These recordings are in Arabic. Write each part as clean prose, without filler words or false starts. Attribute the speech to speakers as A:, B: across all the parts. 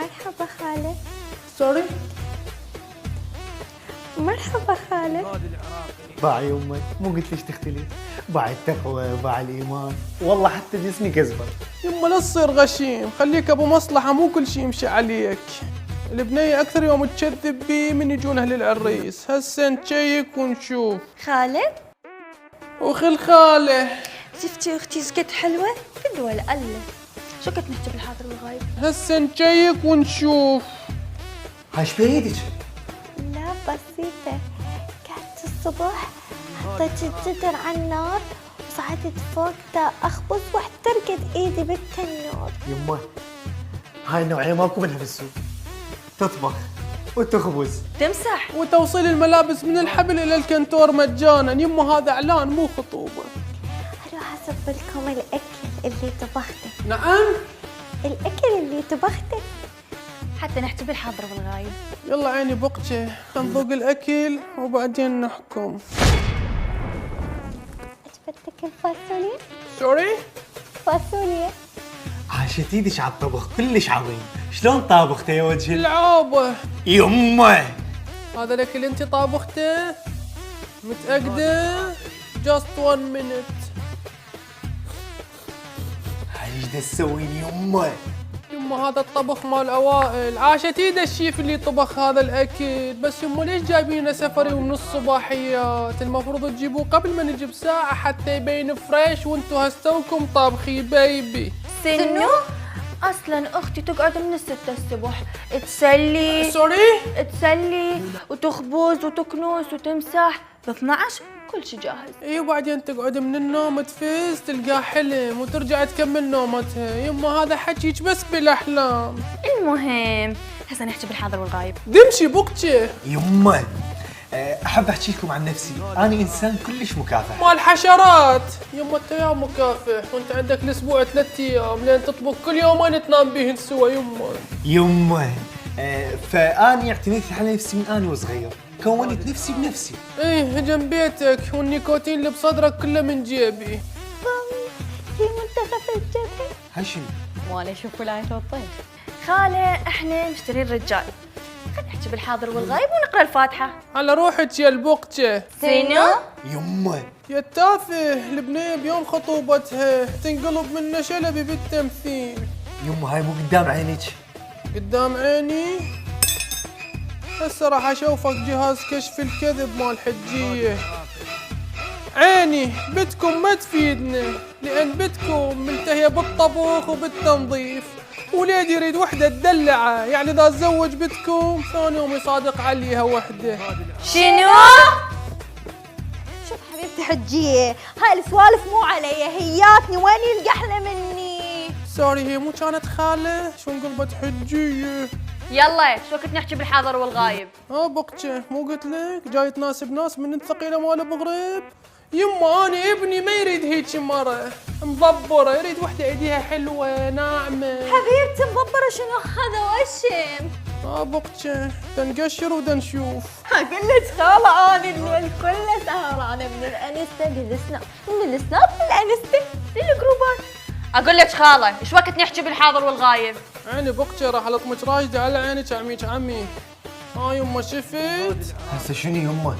A: مرحبا خالة.
B: سوري.
A: مرحبا خالة.
C: باعي يمي، مو قلت ليش تختلف؟ باع التقوى، باع الايمان، والله حتى جسمي كذبه.
B: يما لا تصير غشيم، خليك ابو مصلحه، مو كل شيء يمشي عليك. البنية اكثر يوم تكذب بي من يجون اهل العريس، هسه نشيك ونشوف.
A: خالة
B: وخل خاله.
A: شفتي اختي زقت حلوة؟ فدوة لأله. شو كنت نحكي بالحاضر والغايب؟
B: هسه نشيك ونشوف.
C: هاي ايش بايدك؟
A: لا بسيطة، كانت الصبح حطيت الجدر على النار وصعدت فوق تا أخبز واحترقت إيدي بالتنور.
C: يمي هاي النوعيه ماكو منها بالسوق، تطبخ وتخبز
A: تمسح.
B: وتوصيل الملابس من الحبل الى الكنتور مجانا. يما هذا اعلان مو خطوبه.
A: أروح أصب لكم الأكل اللي طبخته.
B: نعم.
A: الأكل اللي طبخته حتى نحكي بالحاضر والغايب.
B: يلا عيني بقجة، خلينا نذوق الاكل وبعدين نحكم.
A: عجبتك الفاصوليا؟
B: سوري؟
A: فاصوليا.
C: عاشت ايدك على الطبخ كلش عظيم، شلون طابخته يا وجهي؟
B: العابة.
C: يمي
B: هذا الاكل اللي انت طابخته؟ متأكدة؟ just 1 minute.
C: هاي ايش دا تسوين يمي؟
B: يما هذا الطبخ مال اوائل، عاشت ايده الشيف اللي طبخ هذا الاكل، بس يما ليش جايبينه سفري ومن الصباحيات؟ المفروض تجيبوه قبل ما نجي بساعة حتى يبين فريش وانتو هستوكم طابخي بيبي.
A: سنو؟ اصلا اختي تقعد من 6 الصبح تسلي تسلي وتخبز وتكنس وتمسح، ب 12 كل شيء جاهز.
B: اي وبعدين تقعد من النوم تفز تلقاه حلم وترجع تكمل نومتها. يما هذا حكيك بس بالاحلام.
A: المهم هسه نحكي بالحاضر والغايب.
B: دمشي بقجة.
C: يمي احب احكي لكم عن نفسي، انا انسان كلش مكافح.
B: مال حشرات. يما انت يا مكافح وانت عندك الاسبوع 3 ايام لين تطبخ كل يومين تنام بيهن سوا.
C: يمي فاني اعتمدت على نفسي من اني وصغير، كونت نفسي بنفسي.
B: ايه جنبيتك والنيكوتين اللي بصدرك كله من جيبي.
A: مامي في منتخب الجبهة.
C: هاي شنو؟
D: ولا يشوف ولاية الطيف.
A: خالة احنا مشترين رجال، خلينا نحكي بالحاضر والغايب ونقرا الفاتحة.
B: على روحك يا البقجة.
A: سينو؟
C: يمي
B: يا التافه، البنية بيوم خطوبتها تنقلب من نشلبي بالتمثيل.
C: يمي هاي مو قدام عينك.
B: قدام عيني؟ هسه راح اشوفك جهاز كشف الكذب مال حجية. عيني بتكم ما تفيدنا، لأن بتكم منتهية بالطبخ وبالتنظيف، وليد يريد وحدة تدلعه، يعني إذا تزوج بتكم ثاني يوم يصادق عليها وحدة.
A: شنو؟
E: شوف حبيبتي حجية، هاي السوالف مو علي، هياتني وين يلقى احلى مني؟
B: سوري هي مو كانت خالة، شو انقلبت حجية؟
D: يلا شو كنت نحكي بالحاضر والغايب؟
B: بقجة مو قلت لك جاي تناسب ناس من الثقيلة مال بغريب؟ يما انا ابني ما يريد هيك مرة مضبرة، يريد وحدة ايديها حلوة ناعمة.
E: حبيبتي مضبرة شنو هذا وشم؟
B: بقجة دنقشر ودنشوف.
E: اقول لك خالة انا الليل كله سهرانة من الانستا للسناب، من السناب للانستا للجروبات.
D: اقول لك خاله ايش وقت نحكي بالحاضر والغايب؟
B: عيني بقجة راح لطمك راجدة على عينك عميك عمي. يما شفت؟
C: هسه شنو يمي؟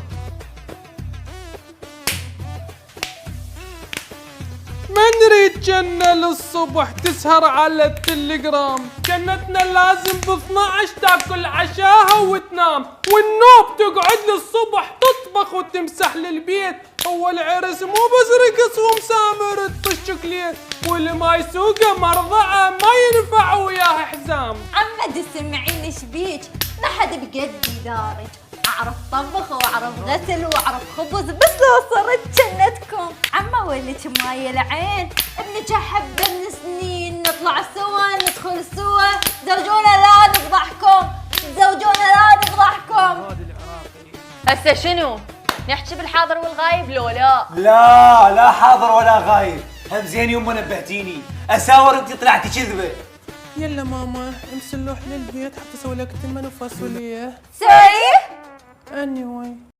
B: ما نريد جنة للصبح تسهر على التليجرام، جنتنا لازم ب 12 تاكل عشاها وتنام، والنوب تقعد للصبح تطبخ وتمسح للبيت. هو العرس مو بس رقص ومسامر تطش كليت، واللي ما يسوقه مرضعه ما ينفع وياه حزام.
E: عمد سمعيني شبيك، ما حد بقدي دارج، اعرف طبخ واعرف غسل واعرف خبز، بس لو صرت جنتكم عمه ولك ماي العين، ابنك احبه من سنين، نطلع سوا ندخل سوا، تزوجونا لا نفضحكم، تزوجونا لا نفضحكم.
D: هسه شنو؟ نحكي بالحاضر والغايب لو لا؟
C: لا حاضر ولا غايب، هم زين يمه نبهتيني، اساور انت طلعتي كذبه.
B: يلا ماما امس نروح للبيت حتى اسوي لك تمن وفاصوليا.
E: سوري؟
B: anyway